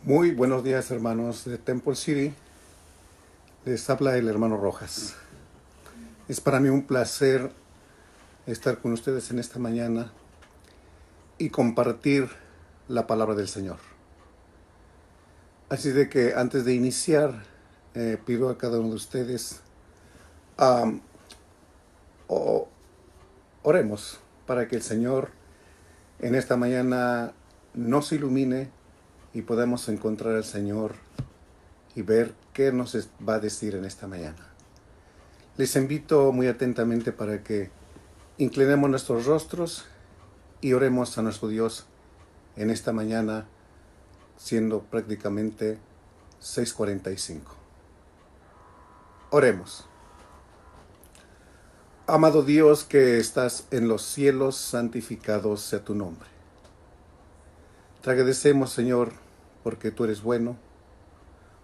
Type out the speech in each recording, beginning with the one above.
Muy buenos días, hermanos de Temple City. Les habla el hermano Rojas. Es para mí un placer estar con ustedes en esta mañana y compartir la palabra del Señor. Así de que antes de iniciar, pido a cada uno de ustedes, oremos para que el Señor en esta mañana nos ilumine y podamos encontrar al Señor y ver qué nos va a decir en esta mañana. Les invito muy atentamente para que inclinemos nuestros rostros y oremos a nuestro Dios en esta mañana, siendo prácticamente 6:45. Oremos. Amado Dios que estás en los cielos, santificado sea tu nombre. Te agradecemos, Señor, porque tú eres bueno,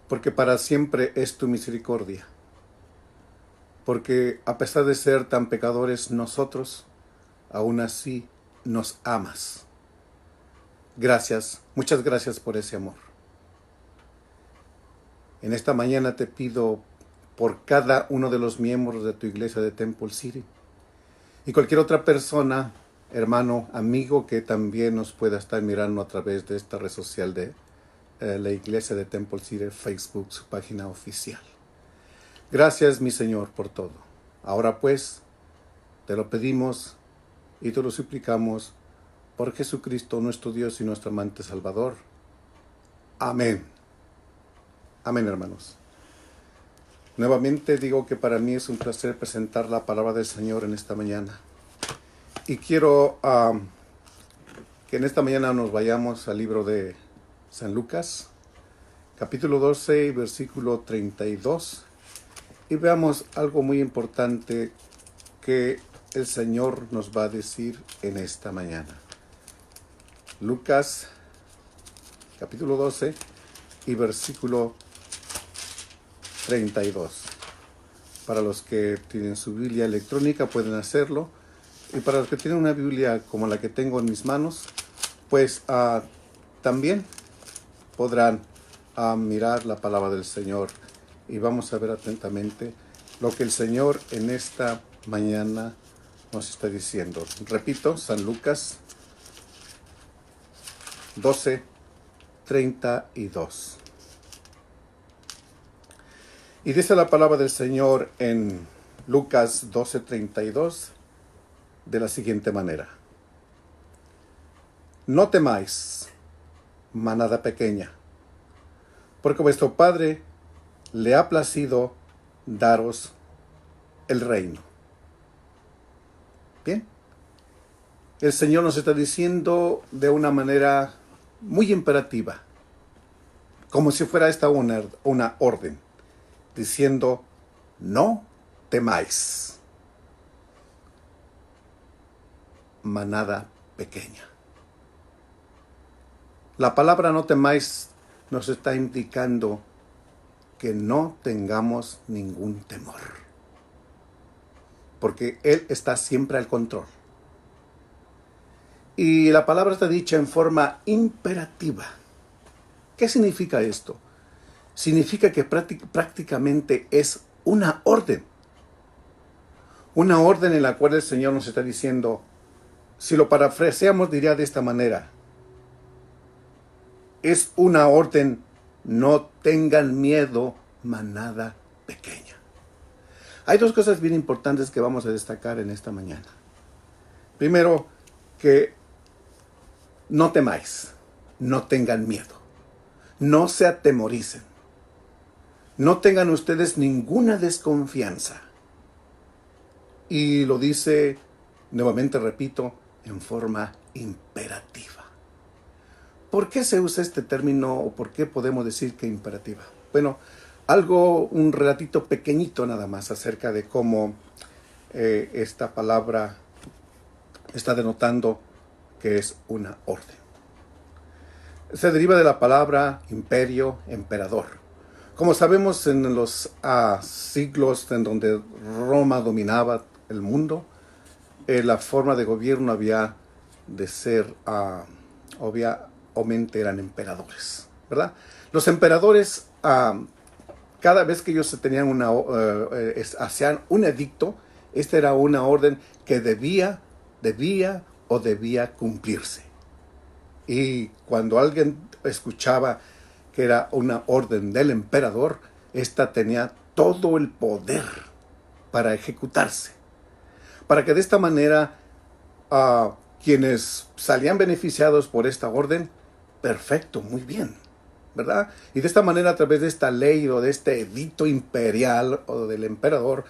porque para siempre es tu misericordia, porque a pesar de ser tan pecadores nosotros, aún así nos amas. Gracias, muchas gracias por ese amor. En esta mañana te pido por cada uno de los miembros de tu iglesia de Temple City y cualquier otra persona, hermano, amigo que también nos pueda estar mirando a través de esta red social de la iglesia de Temple City, Facebook, su página oficial. Gracias, mi Señor, por todo. Ahora pues, te lo pedimos y te lo suplicamos por Jesucristo, nuestro Dios y nuestro amante Salvador. Amén. Amén, hermanos. Nuevamente digo que para mí es un placer presentar la palabra del Señor en esta mañana. Y quiero que en esta mañana nos vayamos al libro de San Lucas, capítulo 12, versículo 32, y veamos algo muy importante que el Señor nos va a decir en esta mañana. Lucas, capítulo 12 y versículo 32. Para los que tienen su Biblia electrónica pueden hacerlo, y para los que tienen una Biblia como la que tengo en mis manos, pues también podrán mirar la palabra del Señor, y vamos a ver atentamente lo que el Señor en esta mañana nos está diciendo. Repito, San Lucas 12, 32. Y dice la palabra del Señor en Lucas 12, 32 de la siguiente manera: No temáis, manada pequeña, porque vuestro Padre le ha placido daros el reino. Bien, el Señor nos está diciendo de una manera muy imperativa, como si fuera esta una orden, diciendo: no temáis, manada pequeña. La palabra no temáis nos está indicando que no tengamos ningún temor, porque Él está siempre al control. Y la palabra está dicha en forma imperativa. ¿Qué significa esto? Significa que prácticamente es una orden. Una orden en la cual el Señor nos está diciendo, si lo parafraseamos diría de esta manera: es una orden, no tengan miedo, manada pequeña. Hay dos cosas bien importantes que vamos a destacar en esta mañana. Primero, que no temáis, no tengan miedo, no se atemoricen, no tengan ustedes ninguna desconfianza. Y lo dice, nuevamente repito, en forma imperativa. ¿Por qué se usa este término o por qué podemos decir que imperativa? Bueno, un relatito pequeñito nada más acerca de cómo esta palabra está denotando que es una orden. Se deriva de la palabra imperio, emperador. Como sabemos, en los siglos en donde Roma dominaba el mundo, la forma de gobierno había de ser, obviamente eran emperadores. ¿verdad? Los emperadores, cada vez que ellos tenían hacían un edicto, esta era una orden que debía cumplirse. Y cuando alguien escuchaba que era una orden del emperador, esta tenía todo el poder para ejecutarse. Para que de esta manera quienes salían beneficiados por esta orden, perfecto, muy bien, ¿verdad? Y de esta manera, a través de esta ley o de este edicto imperial o del emperador,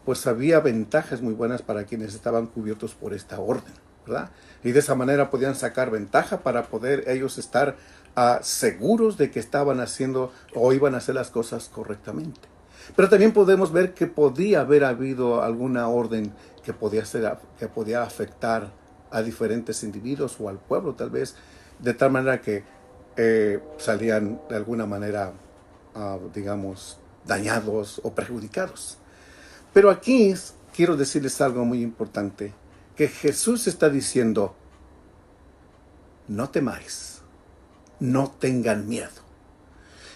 pues había ventajas muy buenas para quienes estaban cubiertos por esta orden, ¿verdad? Y de esa manera podían sacar ventaja para poder ellos estar seguros de que estaban haciendo o iban a hacer las cosas correctamente. Pero también podemos ver que podía haber habido alguna orden que podía afectar a diferentes individuos o al pueblo tal vez, de tal manera que salían de alguna manera, digamos, dañados o perjudicados. Pero aquí quiero decirles algo muy importante, que Jesús está diciendo, no temáis, no tengan miedo.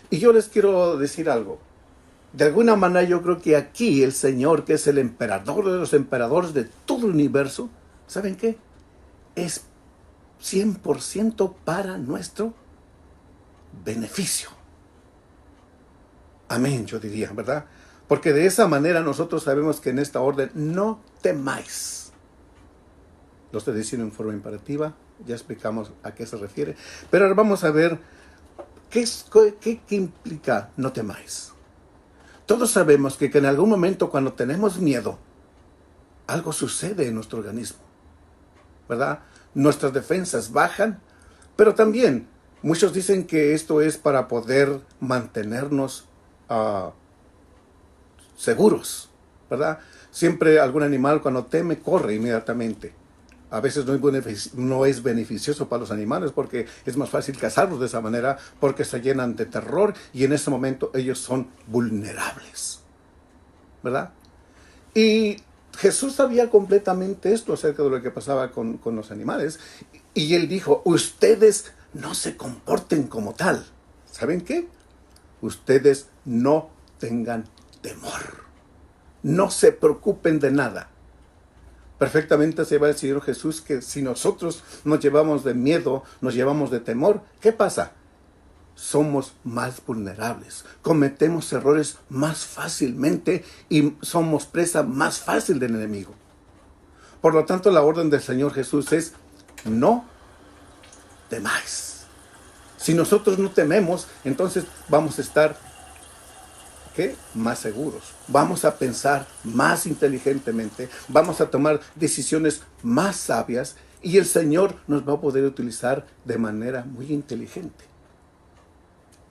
Y yo les quiero decir algo. De alguna manera yo creo que aquí el Señor, que es el emperador de los emperadores de todo el universo, ¿saben qué? Es 100% para nuestro beneficio. Amén, yo diría, ¿verdad? Porque de esa manera nosotros sabemos que en esta orden no temáis. Lo estoy diciendo en forma imperativa, ya explicamos a qué se refiere. Pero ahora vamos a ver qué implica no temáis. Todos sabemos que en algún momento cuando tenemos miedo, algo sucede en nuestro organismo, ¿verdad? Nuestras defensas bajan, pero también muchos dicen que esto es para poder mantenernos seguros, ¿verdad? Siempre algún animal cuando teme corre inmediatamente. A veces no es beneficioso para los animales porque es más fácil cazarlos de esa manera porque se llenan de terror y en ese momento ellos son vulnerables, ¿verdad? Y Jesús sabía completamente esto acerca de lo que pasaba con los animales y él dijo, ustedes no se comporten como tal. ¿Saben qué? Ustedes no tengan temor. No se preocupen de nada. Perfectamente se va el Señor Jesús que si nosotros nos llevamos de miedo, nos llevamos de temor, ¿qué pasa? Somos más vulnerables, cometemos errores más fácilmente y somos presa más fácil del enemigo. Por lo tanto, la orden del Señor Jesús es no temáis. Si nosotros no tememos, entonces vamos a estar más seguros, vamos a pensar más inteligentemente, vamos a tomar decisiones más sabias y el Señor nos va a poder utilizar de manera muy inteligente.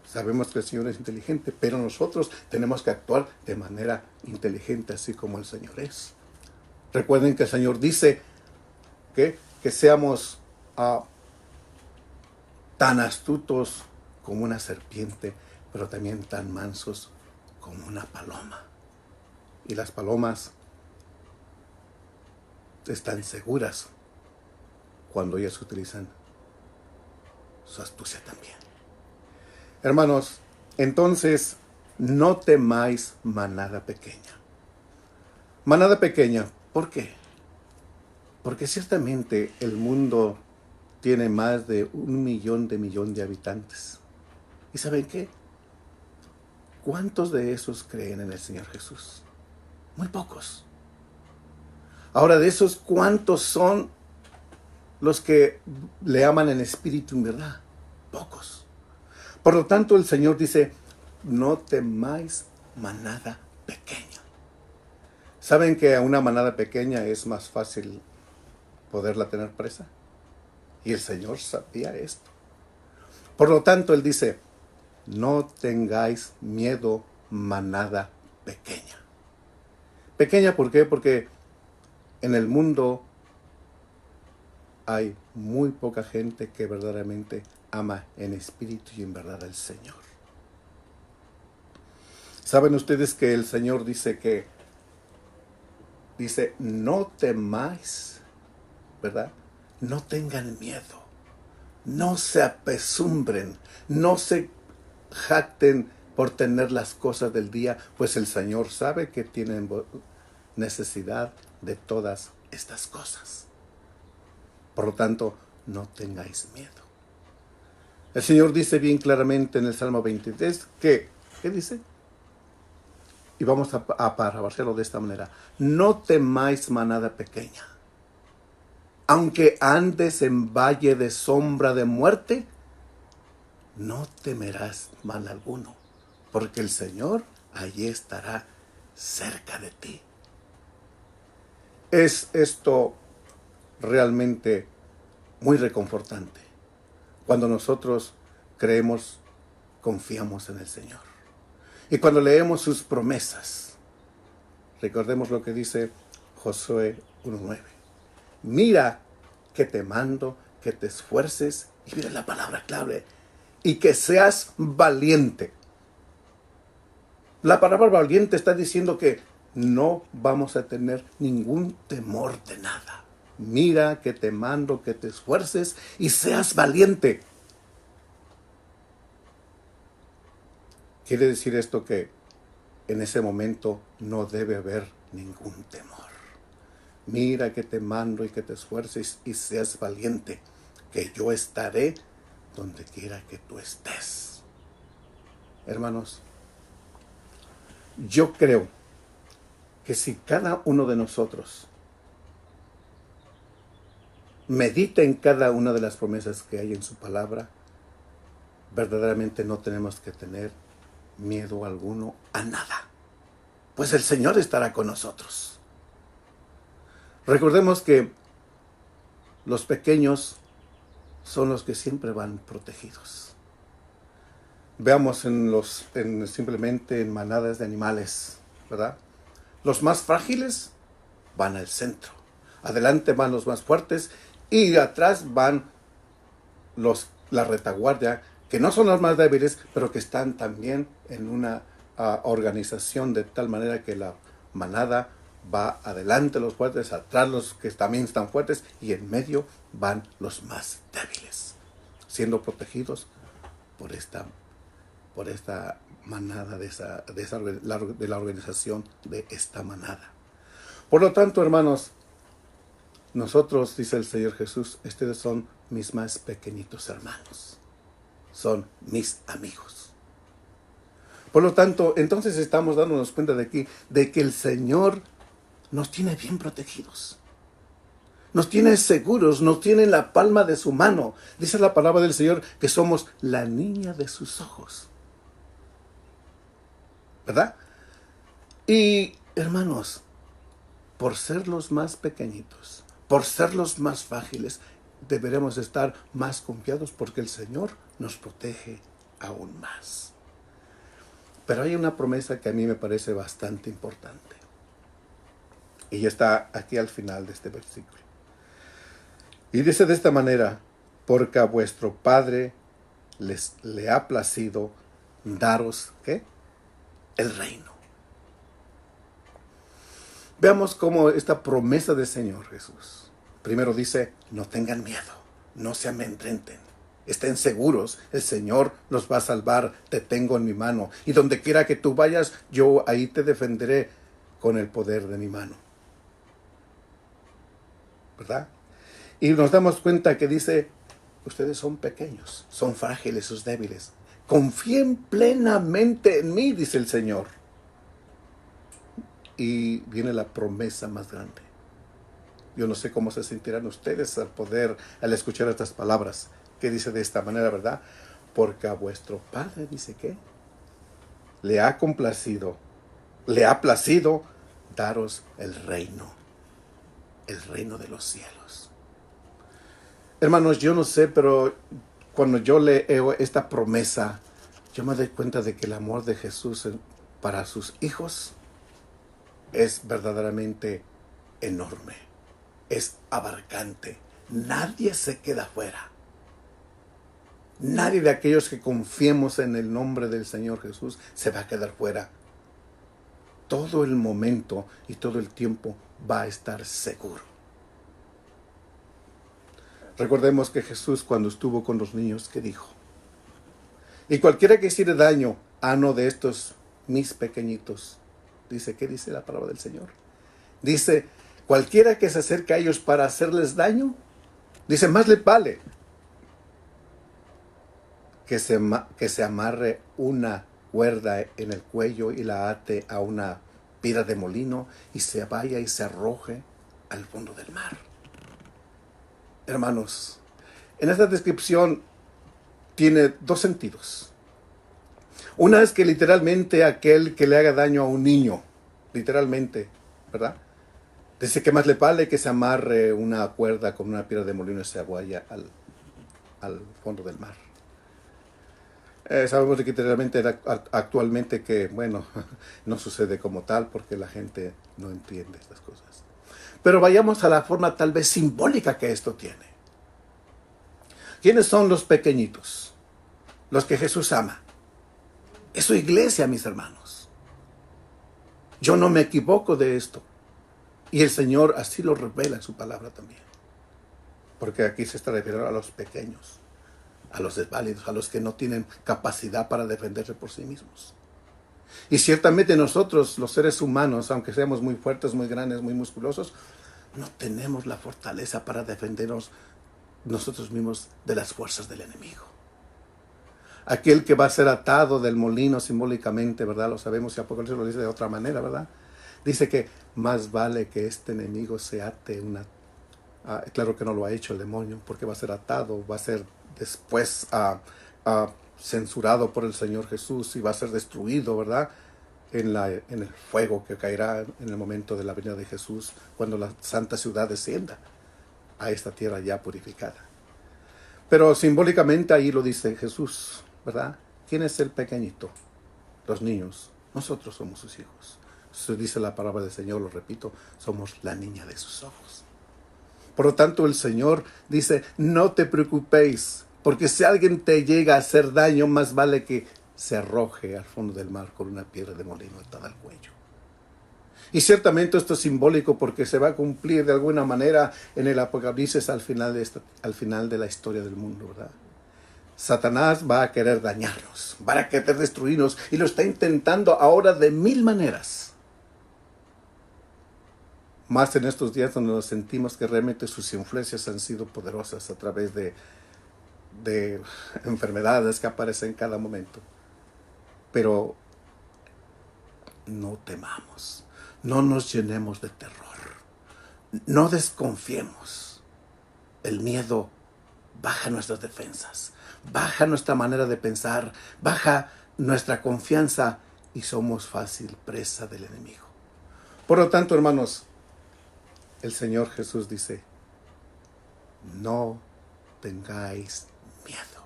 Sabemos que el Señor es inteligente, pero nosotros tenemos que actuar de manera inteligente, así como el Señor es. Recuerden que el Señor dice que seamos tan astutos como una serpiente, pero también tan mansos como una paloma. Y las palomas están seguras cuando ellas utilizan su astucia también. Hermanos, entonces no temáis manada pequeña. Manada pequeña, ¿por qué? Porque ciertamente el mundo tiene más de 1 millón de habitantes. ¿Y saben qué? ¿Cuántos de esos creen en el Señor Jesús? Muy pocos. Ahora, de esos, ¿cuántos son los que le aman en espíritu y en verdad? Pocos. Por lo tanto, el Señor dice, no temáis manada pequeña. ¿Saben que a una manada pequeña es más fácil poderla tener presa? Y el Señor sabía esto. Por lo tanto, Él dice, no tengáis miedo, manada pequeña. Pequeña, ¿por qué? Porque en el mundo hay muy poca gente que verdaderamente ama en espíritu y en verdad al Señor. ¿Saben ustedes que el Señor dice no temáis, ¿verdad? No tengan miedo. No se apesumbren, no se jacten por tener las cosas del día, pues el Señor sabe que tienen necesidad de todas estas cosas. Por lo tanto, no tengáis miedo. El Señor dice bien claramente en el Salmo 23 que, ¿qué dice? Y vamos a parafrasearlo de esta manera. No temáis, manada pequeña. Aunque andes en valle de sombra de muerte, no temerás mal alguno, porque el Señor allí estará cerca de ti. Es esto realmente muy reconfortante cuando nosotros creemos, confiamos en el Señor. Y cuando leemos sus promesas, recordemos lo que dice Josué 1:9. Mira que te mando, que te esfuerces, y mira la palabra clave, y que seas valiente. La palabra valiente está diciendo que no vamos a tener ningún temor de nada. Mira que te mando, que te esfuerces y seas valiente. Quiere decir esto que en ese momento no debe haber ningún temor. Mira que te mando y que te esfuerces y seas valiente, que yo estaré donde quiera que tú estés. Hermanos, yo creo que si cada uno de nosotros medita en cada una de las promesas que hay en su palabra, verdaderamente no tenemos que tener miedo alguno a nada, pues el Señor estará con nosotros. Recordemos que los pequeños son los que siempre van protegidos. Veamos simplemente en manadas de animales, ¿verdad? Los más frágiles van al centro. Adelante van los más fuertes y atrás van la retaguardia, que no son los más débiles, pero que están también en una organización de tal manera que la manada va adelante los fuertes, atrás los que también están fuertes y en medio van los más débiles, siendo protegidos por esta manada de la organización de esta manada. Por lo tanto, hermanos, nosotros, dice el Señor Jesús, ustedes son mis más pequeñitos hermanos, son mis amigos. Por lo tanto, entonces estamos dándonos cuenta de que el Señor nos tiene bien protegidos. Nos tiene seguros, nos tiene en la palma de su mano. Dice la palabra del Señor que somos la niña de sus ojos. ¿Verdad? Y, hermanos, por ser los más pequeñitos, por ser los más frágiles, deberemos estar más confiados porque el Señor nos protege aún más. Pero hay una promesa que a mí me parece bastante importante. Y ya está aquí al final de este versículo. Y dice de esta manera, porque a vuestro Padre le ha placido daros, ¿qué? El reino. Veamos cómo esta promesa del Señor Jesús. Primero dice, no tengan miedo, no se amedrenten, estén seguros, el Señor los va a salvar, te tengo en mi mano. Y donde quiera que tú vayas, yo ahí te defenderé con el poder de mi mano. ¿Verdad? Y nos damos cuenta que dice, ustedes son pequeños, son frágiles, son débiles. Confíen plenamente en mí, dice el Señor. Y viene la promesa más grande. Yo no sé cómo se sentirán ustedes al escuchar estas palabras, que dice de esta manera, ¿verdad? Porque a vuestro Padre, dice que le ha placido daros el reino de los cielos. Hermanos, yo no sé, pero cuando yo leo esta promesa, yo me doy cuenta de que el amor de Jesús para sus hijos es verdaderamente enorme, es abarcante. Nadie se queda fuera. Nadie de aquellos que confiemos en el nombre del Señor Jesús se va a quedar fuera. Todo el momento y todo el tiempo va a estar seguro. Recordemos que Jesús, cuando estuvo con los niños, ¿qué dijo? Y cualquiera que hiciere daño a uno de estos mis pequeñitos, dice, ¿qué dice la palabra del Señor? Dice, cualquiera que se acerque a ellos para hacerles daño, dice, más le vale que se amarre una cuerda en el cuello y la ate a una pira de molino y se vaya y se arroje al fondo del mar. Hermanos, en esta descripción tiene dos sentidos. Una es que literalmente aquel que le haga daño a un niño, literalmente, ¿verdad? Dice que más le vale que se amarre una cuerda con una piedra de molino y se vaya al fondo del mar. Sabemos que literalmente actualmente que, bueno, no sucede como tal porque la gente no entiende estas cosas. Pero vayamos a la forma tal vez simbólica que esto tiene. ¿Quiénes son los pequeñitos? Los que Jesús ama. Es su iglesia, mis hermanos. Yo no me equivoco de esto. Y el Señor así lo revela en su palabra también. Porque aquí se está refiriendo a los pequeños, a los desválidos, a los que no tienen capacidad para defenderse por sí mismos. Y ciertamente nosotros, los seres humanos, aunque seamos muy fuertes, muy grandes, muy musculosos, no tenemos la fortaleza para defendernos nosotros mismos de las fuerzas del enemigo. Aquel que va a ser atado del molino simbólicamente, ¿verdad? Lo sabemos y Apocalipsis lo dice de otra manera, ¿verdad? Dice que más vale que este enemigo se ate claro que no lo ha hecho el demonio, porque va a ser atado, va a ser después censurado por el Señor Jesús y va a ser destruido, ¿verdad? En el fuego que caerá en el momento de la venida de Jesús, cuando la santa ciudad descienda a esta tierra ya purificada. Pero simbólicamente ahí lo dice Jesús, ¿verdad? ¿Quién es el pequeñito? Los niños. Nosotros somos sus hijos. Eso dice la palabra del Señor, lo repito, somos la niña de sus ojos. Por lo tanto, el Señor dice, no te preocupéis, porque si alguien te llega a hacer daño, más vale que se arroje al fondo del mar con una piedra de molino atada al cuello. Y ciertamente esto es simbólico porque se va a cumplir de alguna manera en el Apocalipsis al final de la historia del mundo, ¿verdad? Satanás va a querer dañarnos, va a querer destruirnos y lo está intentando ahora de 1000 maneras. Más en estos días donde nos sentimos que realmente sus influencias han sido poderosas a través de enfermedades que aparecen en cada momento. Pero no temamos, no nos llenemos de terror, no desconfiemos. El miedo baja nuestras defensas, baja nuestra manera de pensar, baja nuestra confianza y somos fácil presa del enemigo. Por lo tanto, hermanos, el Señor Jesús dice, no tengáis miedo.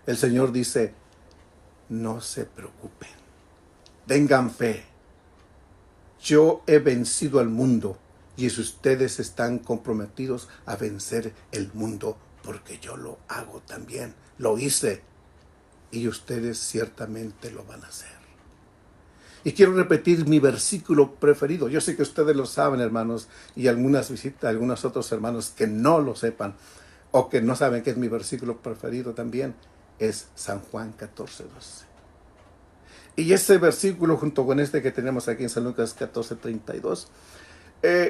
El Señor dice, no se preocupen, tengan fe. Yo he vencido al mundo y ustedes están comprometidos a vencer el mundo porque yo lo hago también. Lo hice y ustedes ciertamente lo van a hacer. Y quiero repetir mi versículo preferido. Yo sé que ustedes lo saben, hermanos, y algunos otros hermanos que no lo sepan o que no saben que es mi versículo preferido también, es San Juan 14:12. Y ese versículo junto con este que tenemos aquí en San Lucas 14:32,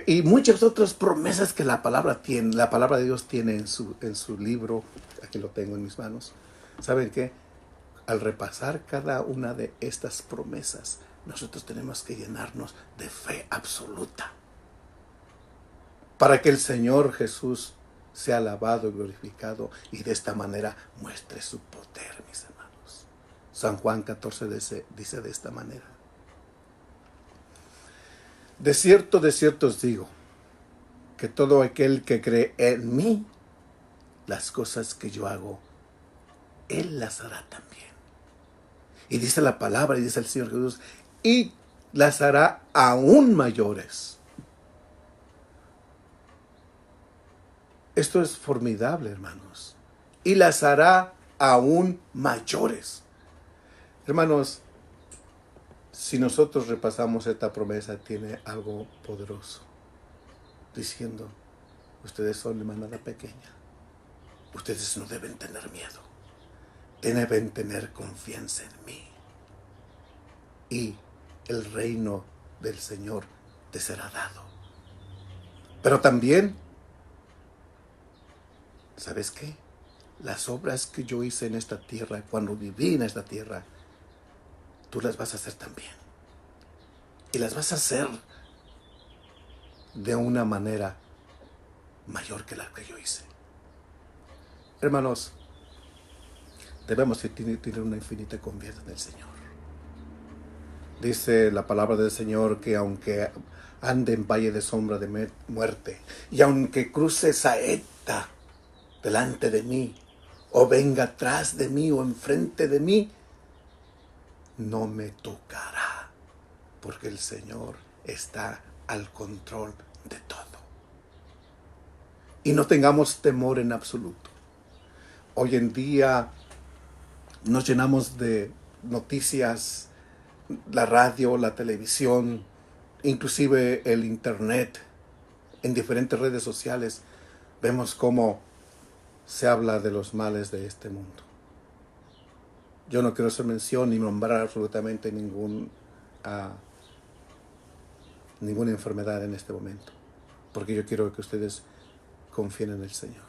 y muchas otras promesas que la palabra de Dios tiene en su libro, aquí lo tengo en mis manos. ¿Saben qué? Al repasar cada una de estas promesas, nosotros tenemos que llenarnos de fe absoluta para que el Señor Jesús sea alabado y glorificado y de esta manera muestre su poder, mis hermanos. San Juan 14 dice de esta manera: de cierto os digo, que todo aquel que cree en mí, las cosas que yo hago, Él las hará también. Y dice la palabra, y dice el Señor Jesús, y las hará aún mayores. Esto es formidable, hermanos. Y las hará aún mayores. Hermanos, si nosotros repasamos esta promesa, tiene algo poderoso. Diciendo, ustedes son de manada pequeña. Ustedes no deben tener miedo. Deben tener confianza en mí. Y el reino del Señor te será dado. Pero también, ¿sabes qué? Las obras que yo hice en esta tierra, cuando viví en esta tierra, tú las vas a hacer también. Y las vas a hacer de una manera mayor que la que yo hice. Hermanos, debemos tener una infinita confianza en el Señor. Dice la palabra del Señor que aunque ande en valle de sombra de muerte, y aunque cruce saeta delante de mí, o venga atrás de mí, o enfrente de mí, no me tocará, porque el Señor está al control de todo. Y no tengamos temor en absoluto. Hoy en día nos llenamos de noticias, la radio, la televisión, inclusive el internet, en diferentes redes sociales, vemos cómo se habla de los males de este mundo. Yo no quiero hacer mención ni nombrar absolutamente ninguna enfermedad en este momento, porque yo quiero que ustedes confíen en el Señor.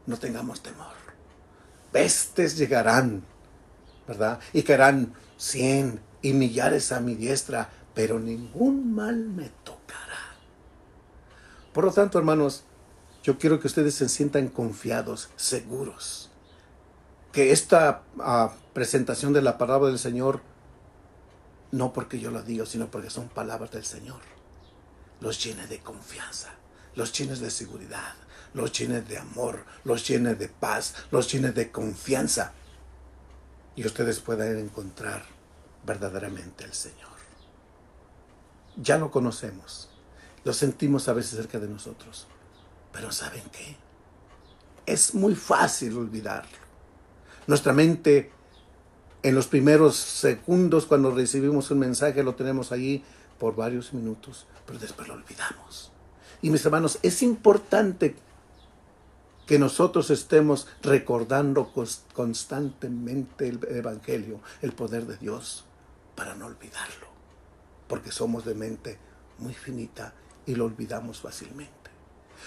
No tengamos temor. Pestes llegarán, ¿verdad? Y caerán 100 y millares a mi diestra, pero ningún mal me tocará. Por lo tanto, hermanos, yo quiero que ustedes se sientan confiados, seguros, que esta presentación de la palabra del Señor, no porque yo lo diga, sino porque son palabras del Señor, los llene de confianza, los llene de seguridad, los llene de amor, los llene de paz, los llene de confianza, y ustedes puedan encontrar verdaderamente al Señor. Ya lo conocemos, lo sentimos a veces cerca de nosotros, pero ¿saben qué? Es muy fácil olvidarlo. Nuestra mente, en los primeros segundos cuando recibimos un mensaje, lo tenemos allí por varios minutos, pero después lo olvidamos. Y mis hermanos, es importante que nosotros estemos recordando constantemente el Evangelio, el poder de Dios, para no olvidarlo, porque somos de mente muy finita y lo olvidamos fácilmente.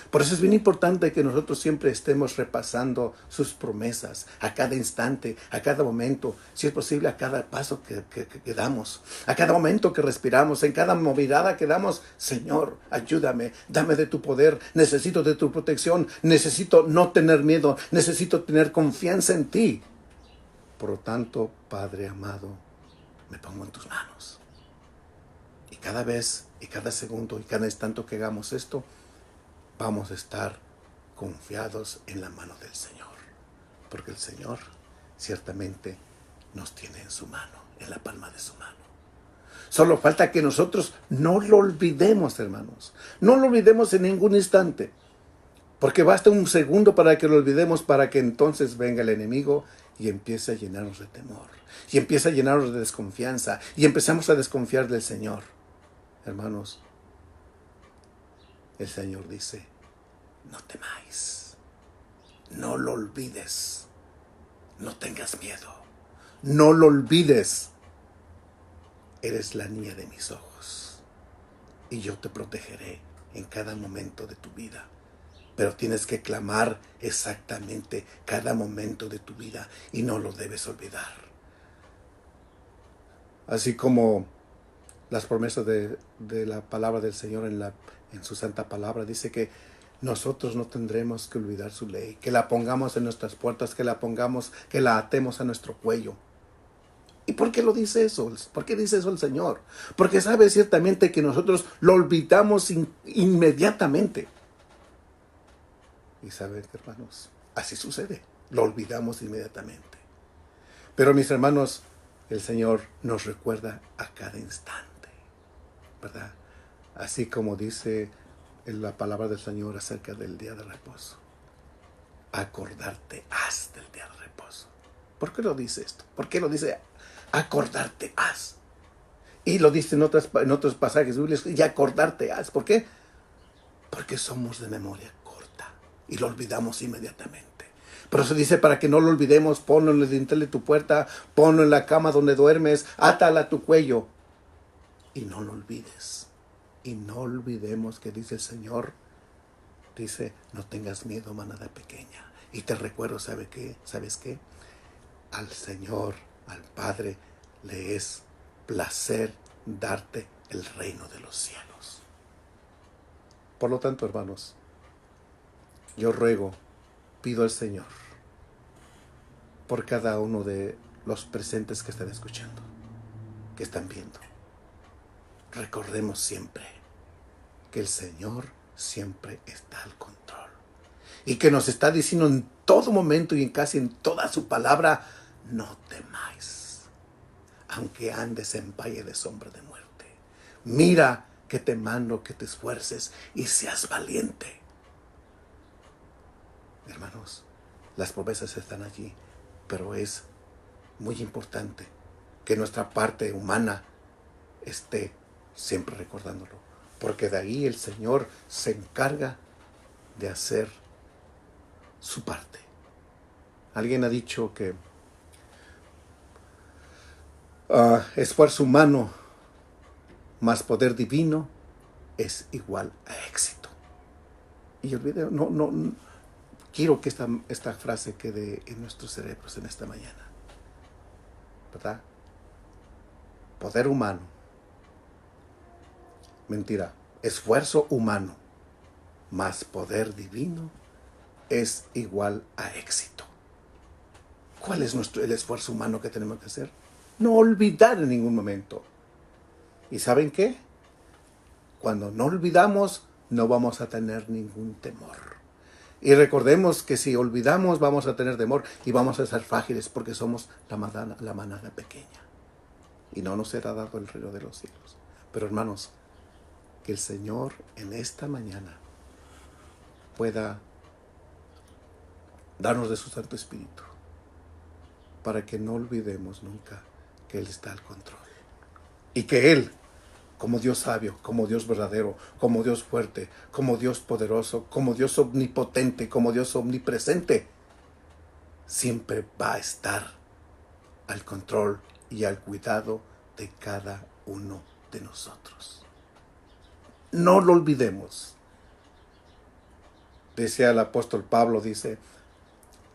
Por eso es bien importante que nosotros siempre estemos repasando sus promesas a cada instante, a cada momento, si es posible a cada paso que damos, a cada momento que respiramos, en cada movilidad que damos. Señor, ayúdame, dame de tu poder, necesito de tu protección, necesito no tener miedo, necesito tener confianza en ti. Por lo tanto, Padre amado, me pongo en tus manos. Y cada vez, y cada segundo, y cada instante que hagamos esto, vamos a estar confiados en la mano del Señor, porque el Señor ciertamente nos tiene en su mano, en la palma de su mano. Solo falta que nosotros no lo olvidemos, hermanos. No lo olvidemos en ningún instante, porque basta un segundo para que lo olvidemos, para que entonces venga el enemigo y empiece a llenarnos de temor, y empiece a llenarnos de desconfianza, y empezamos a desconfiar del Señor. Hermanos, el Señor dice: no temáis, no lo olvides, no tengas miedo, no lo olvides. Eres la niña de mis ojos y yo te protegeré en cada momento de tu vida. Pero tienes que clamar exactamente cada momento de tu vida y no lo debes olvidar. Así como las promesas de la palabra del Señor en su santa palabra, dice que nosotros no tendremos que olvidar su ley, que la pongamos en nuestras puertas, que la atemos a nuestro cuello. ¿Y por qué lo dice eso? ¿Por qué dice eso el Señor? Porque sabe ciertamente que nosotros lo olvidamos inmediatamente. Y saben, hermanos, así sucede, lo olvidamos inmediatamente. Pero mis hermanos, el Señor nos recuerda a cada instante, ¿verdad? Así como dice en la palabra del Señor acerca del día de reposo. Acordarte has del día de reposo. ¿Por qué lo dice esto? ¿Por qué lo dice acordarte has? Y lo dice en otros pasajes bíblicos, y acordarte has. ¿Por qué? Porque somos de memoria corta. y lo olvidamos inmediatamente. Pero se dice, para que no lo olvidemos, ponlo en el dintel de tu puerta, ponlo en la cama donde duermes, átala a tu cuello y no lo olvides. Y no olvidemos que dice el Señor, dice, no tengas miedo, manada pequeña. Y te recuerdo, ¿sabes qué? Al Señor, al Padre, le es placer darte el reino de los cielos. Por lo tanto, hermanos, yo ruego, pido al Señor por cada uno de los presentes que están escuchando, que están viendo. Recordemos siempre que el Señor siempre está al control y que nos está diciendo en todo momento y en casi en toda su palabra, no temáis, aunque andes en valle de sombra de muerte. Mira que te mando que te esfuerces y seas valiente. Hermanos, las promesas están allí, pero es muy importante que nuestra parte humana esté siempre recordándolo, porque de ahí el Señor se encarga de hacer su parte. Alguien ha dicho que esfuerzo humano más poder divino es igual a éxito. Y olvide, no, quiero que esta frase quede en nuestros cerebros en esta mañana, ¿verdad? Poder humano, mentira, esfuerzo humano más poder divino es igual a éxito. ¿Cuál es el esfuerzo humano que tenemos que hacer? No olvidar en ningún momento. ¿Y saben qué? Cuando no olvidamos, no vamos a tener ningún temor. Y recordemos que si olvidamos, vamos a tener temor y vamos a ser frágiles porque somos la manada pequeña. Y no nos será dado el reino de los cielos. Pero hermanos, que el Señor en esta mañana pueda darnos de su Santo Espíritu para que no olvidemos nunca que Él está al control. Y que Él, como Dios sabio, como Dios verdadero, como Dios fuerte, como Dios poderoso, como Dios omnipotente, como Dios omnipresente, siempre va a estar al control y al cuidado de cada uno de nosotros. No lo olvidemos. Decía el apóstol Pablo, dice,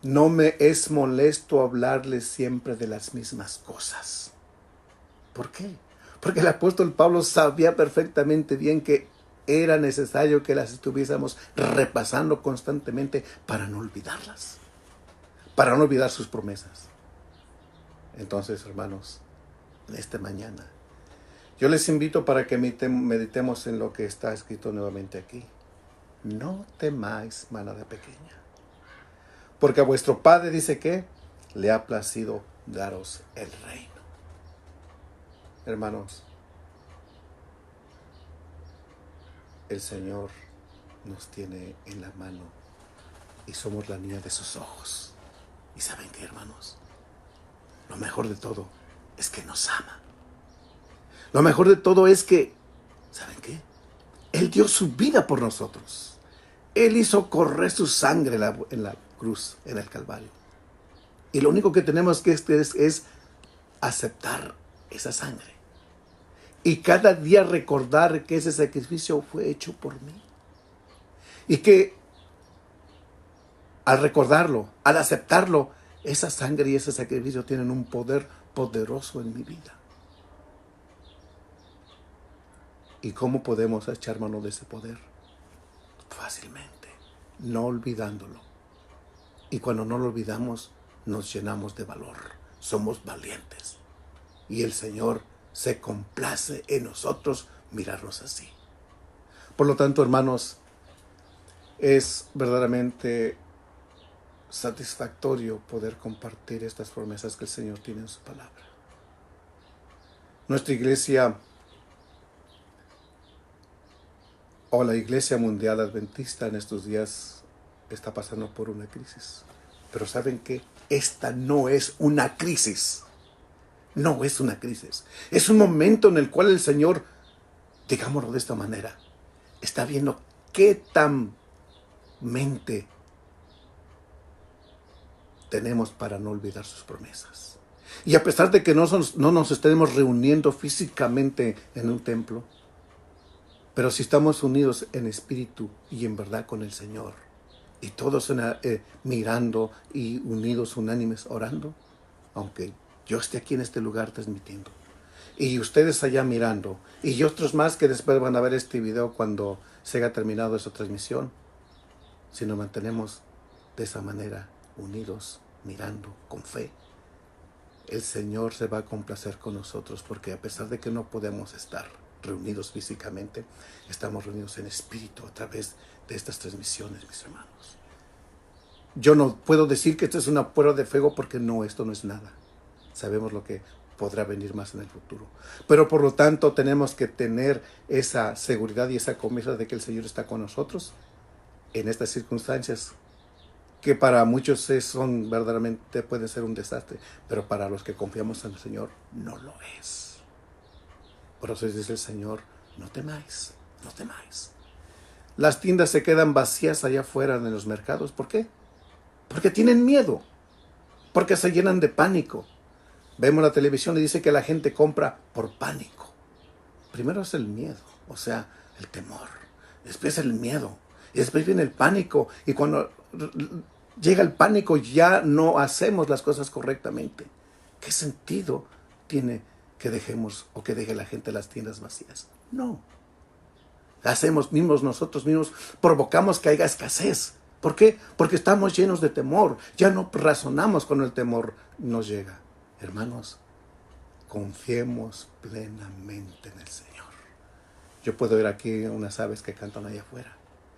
no me es molesto hablarles siempre de las mismas cosas. ¿Por qué? Porque el apóstol Pablo sabía perfectamente bien que era necesario que las estuviésemos repasando constantemente para no olvidarlas, para no olvidar sus promesas. Entonces, hermanos, en esta mañana, yo les invito para que meditemos en lo que está escrito nuevamente aquí. No temáis, manada pequeña, porque a vuestro Padre dice que le ha placido daros el reino. Hermanos, el Señor nos tiene en la mano y somos la niña de sus ojos. ¿Y saben qué, hermanos? Lo mejor de todo es que nos ama. Lo mejor de todo es que, ¿saben qué? Él dio su vida por nosotros. Él hizo correr su sangre en la cruz, en el Calvario. Y lo único que tenemos que es aceptar esa sangre. Y cada día recordar que ese sacrificio fue hecho por mí. Y que al recordarlo, al aceptarlo, esa sangre y ese sacrificio tienen un poder poderoso en mi vida. ¿Y cómo podemos echar mano de ese poder? Fácilmente, no olvidándolo. Y cuando no lo olvidamos, nos llenamos de valor. Somos valientes. Y el Señor se complace en nosotros mirarnos así. Por lo tanto, hermanos, es verdaderamente satisfactorio poder compartir estas promesas que el Señor tiene en su palabra. Nuestra iglesia, o la Iglesia Mundial Adventista en estos días, está pasando por una crisis. Pero ¿saben qué? Esta no es una crisis. No es una crisis. Es un momento en el cual el Señor, digámoslo de esta manera, está viendo qué tan mente tenemos para no olvidar sus promesas. Y a pesar de que no nos estemos reuniendo físicamente en un templo, pero si estamos unidos en espíritu y en verdad con el Señor, y todos mirando y unidos, unánimes, orando, aunque yo esté aquí en este lugar transmitiendo, y ustedes allá mirando, y otros más que después van a ver este video cuando se haya terminado esa transmisión, si nos mantenemos de esa manera, unidos, mirando, con fe, el Señor se va a complacer con nosotros, porque a pesar de que no podemos estar reunidos físicamente, estamos reunidos en espíritu a través de estas transmisiones, mis hermanos. Yo no puedo decir que esto es una prueba de fuego, porque no, esto no es nada. Sabemos lo que podrá venir más en el futuro. Pero por lo tanto tenemos que tener esa seguridad y esa confianza de que el Señor está con nosotros en estas circunstancias, que para muchos son verdaderamente, puede ser un desastre, pero para los que confiamos en el Señor no lo es. Por eso dice el Señor, no temáis, no temáis. Las tiendas se quedan vacías allá afuera en los mercados. ¿Por qué? Porque tienen miedo, porque se llenan de pánico. Vemos la televisión y dice que la gente compra por pánico. Primero es el miedo, o sea, el temor. Después el miedo. Y después viene el pánico. Y cuando llega el pánico ya no hacemos las cosas correctamente. ¿Qué sentido tiene que dejemos o que deje la gente las tiendas vacías? No. Hacemos mismos nosotros mismos, provocamos que haya escasez. ¿Por qué? Porque estamos llenos de temor. Ya no razonamos cuando el temor nos llega. Hermanos, confiemos plenamente en el Señor. Yo puedo ver aquí unas aves que cantan allá afuera.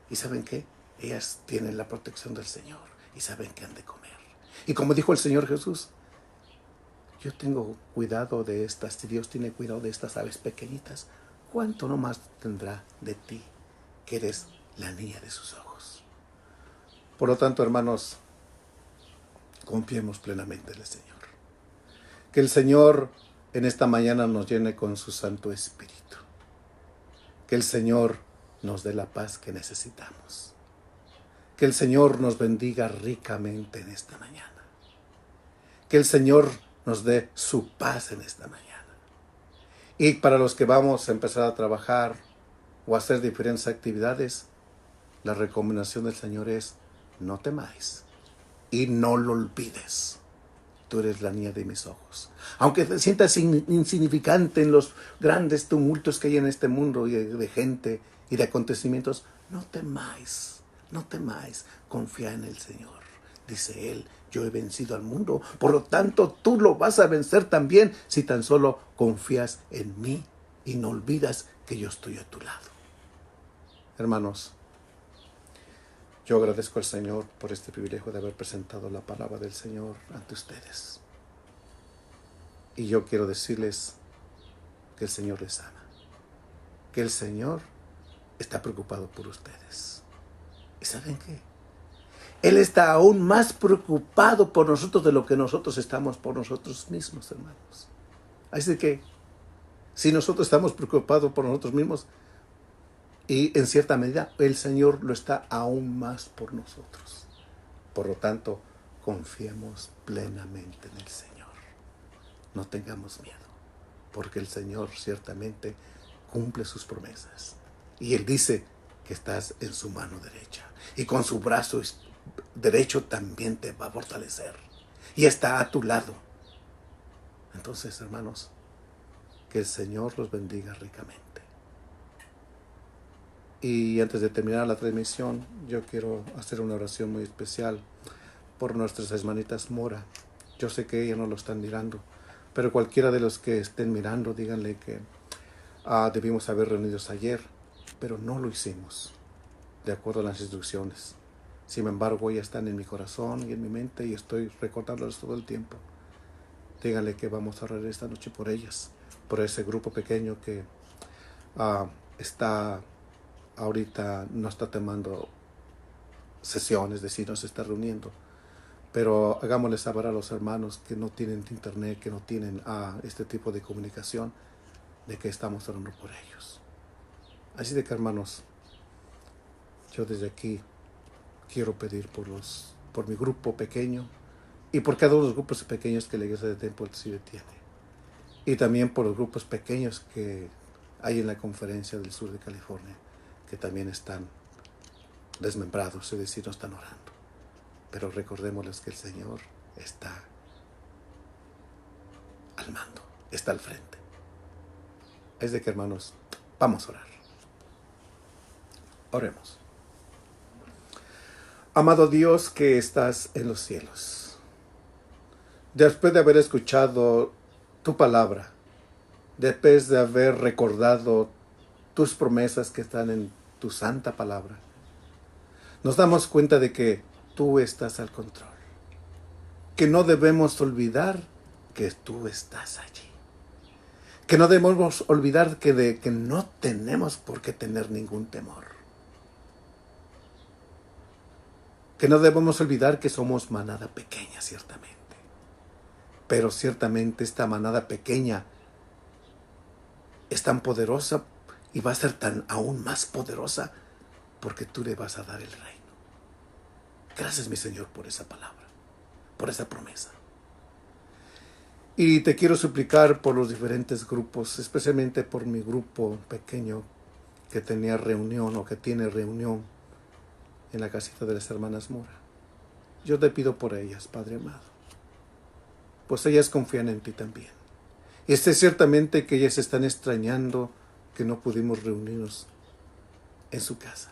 ¿Y saben qué? Ellas tienen la protección del Señor y saben que han de comer. Y como dijo el Señor Jesús, yo tengo cuidado de estas. Si Dios tiene cuidado de estas aves pequeñitas, ¿cuánto no más tendrá de ti, que eres la niña de sus ojos? Por lo tanto, hermanos, confiemos plenamente en el Señor. Que el Señor en esta mañana nos llene con su Santo Espíritu. Que el Señor nos dé la paz que necesitamos. Que el Señor nos bendiga ricamente en esta mañana. Que el Señor nos dé su paz en esta mañana. Y para los que vamos a empezar a trabajar o a hacer diferentes actividades, la recomendación del Señor es: no temáis y no lo olvides. Tú eres la niña de mis ojos. Aunque te sientas insignificante en los grandes tumultos que hay en este mundo y de gente y de acontecimientos, no temáis, no temáis. Confía en el Señor. Dice Él, yo he vencido al mundo. Por lo tanto, tú lo vas a vencer también si tan solo confías en mí y no olvidas que yo estoy a tu lado. Hermanos, yo agradezco al Señor por este privilegio de haber presentado la palabra del Señor ante ustedes. Y yo quiero decirles que el Señor les ama, que el Señor está preocupado por ustedes. ¿Y saben qué? Él está aún más preocupado por nosotros de lo que nosotros estamos por nosotros mismos, hermanos. Así que, si nosotros estamos preocupados por nosotros mismos, y en cierta medida el Señor lo está aún más por nosotros. Por lo tanto, confiemos plenamente en el Señor. No tengamos miedo, porque el Señor ciertamente cumple sus promesas. Y Él dice que estás en su mano derecha. Y con su brazo derecho también te va a fortalecer. Y está a tu lado. Entonces, hermanos, que el Señor los bendiga ricamente. Y antes de terminar la transmisión, yo quiero hacer una oración muy especial por nuestras hermanitas Mora. Yo sé que ellas no lo están mirando, pero cualquiera de los que estén mirando, díganle que debimos haber reunidos ayer, pero no lo hicimos, de acuerdo a las instrucciones. Sin embargo, ellas están en mi corazón y en mi mente y estoy recordándolas todo el tiempo. Díganle que vamos a orar esta noche por ellas, por ese grupo pequeño que está ahorita, no está tomando sesiones, es decir, no se está reuniendo. Pero hagámosle saber a los hermanos que no tienen internet, que no tienen este tipo de comunicación, de que estamos orando por ellos. Así de que, hermanos, yo desde aquí quiero pedir por mi grupo pequeño y por cada uno de los grupos pequeños que la iglesia de Temple del Sur tiene. Y también por los grupos pequeños que hay en la conferencia del sur de California, que también están desmembrados, es decir, no están orando. Pero recordémosles que el Señor está al mando, está al frente. Es de que, hermanos, vamos a orar. Oremos. Amado Dios que estás en los cielos, después de haber escuchado tu palabra, después de haber recordado tus promesas que están en tu santa palabra, nos damos cuenta de que tú estás al control, que no debemos olvidar que tú estás allí, que no debemos olvidar que no tenemos por qué tener ningún temor, que no debemos olvidar que somos manada pequeña, ciertamente, pero ciertamente esta manada pequeña es tan poderosa y va a ser tan aún más poderosa porque tú le vas a dar el reino. Gracias, mi Señor, por esa palabra, por esa promesa. Y te quiero suplicar por los diferentes grupos, especialmente por mi grupo pequeño que tenía reunión o que tiene reunión en la casita de las hermanas Mora. Yo te pido por ellas, Padre amado, pues ellas confían en ti también. Y es ciertamente que ellas están extrañando que no pudimos reunirnos en su casa.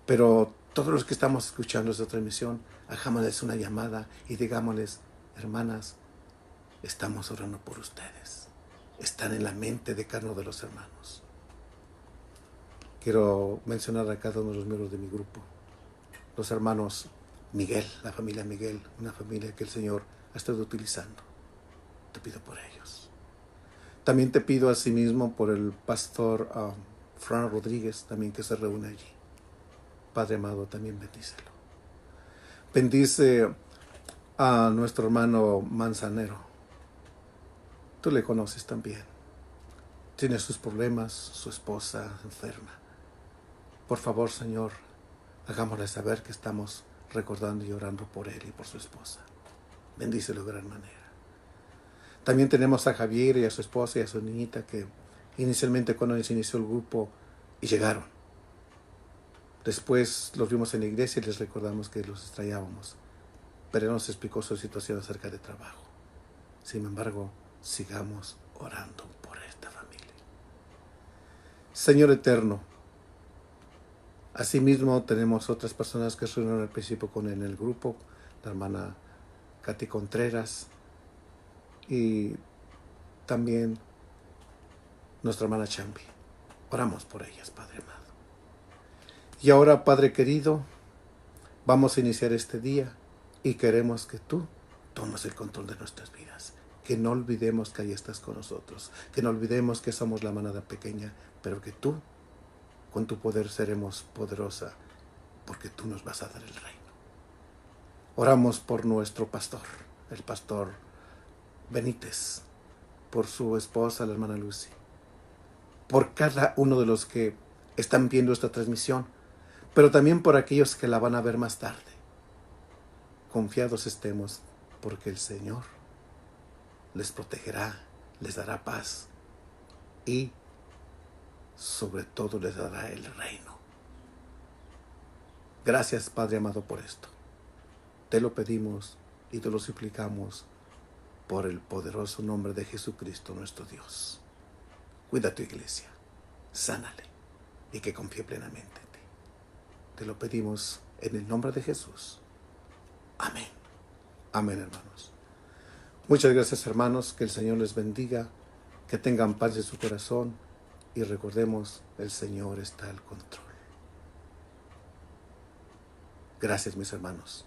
Pero todos los que estamos escuchando esta transmisión, hagámosles una llamada y digámosles, hermanas, estamos orando por ustedes. Están en la mente de cada uno de los hermanos. Quiero mencionar a cada uno de los miembros de mi grupo. Los hermanos Miguel, la familia Miguel, una familia que el Señor ha estado utilizando. Te pido por ellos. También te pido asimismo por el pastor Fran Rodríguez, también que se reúne allí. Padre amado, también bendícelo. Bendice a nuestro hermano Manzanero. Tú le conoces también. Tiene sus problemas, su esposa enferma. Por favor, Señor, hagámosle saber que estamos recordando y orando por él y por su esposa. Bendícelo de gran manera. También tenemos a Javier y a su esposa y a su niñita que inicialmente cuando se inició el grupo y llegaron. Después los vimos en la iglesia y les recordamos que los extrañábamos. Pero él nos explicó su situación acerca de trabajo. Sin embargo, sigamos orando por esta familia. Señor eterno, asimismo tenemos otras personas que se unieron al principio con él en el grupo, la hermana Katy Contreras y también nuestra hermana Chambi. Oramos por ellas, Padre amado. Y ahora, Padre querido, vamos a iniciar este día y queremos que tú tomes el control de nuestras vidas. Que no olvidemos que ahí estás con nosotros. Que no olvidemos que somos la manada pequeña, pero que tú, con tu poder, seremos poderosa, porque tú nos vas a dar el reino. Oramos por nuestro pastor, el pastor Benítez, por su esposa, la hermana Lucy, por cada uno de los que están viendo esta transmisión, pero también por aquellos que la van a ver más tarde. Confiados estemos, porque el Señor les protegerá, les dará paz y sobre todo les dará el reino. Gracias, Padre amado, por esto. Te lo pedimos y te lo suplicamos por el poderoso nombre de Jesucristo nuestro Dios. Cuida a tu iglesia, sánale y que confíe plenamente en ti. Te lo pedimos en el nombre de Jesús. Amén. Amén, hermanos. Muchas gracias, hermanos. Que el Señor les bendiga, que tengan paz en su corazón y recordemos, el Señor está al control. Gracias, mis hermanos.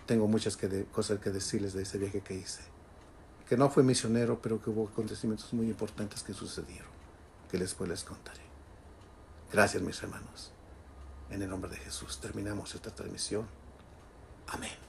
Tengo muchas cosas que decirles de ese viaje que hice. Que no fue misionero, pero que hubo acontecimientos muy importantes que sucedieron, que después les contaré. Gracias, mis hermanos. En el nombre de Jesús terminamos esta transmisión. Amén.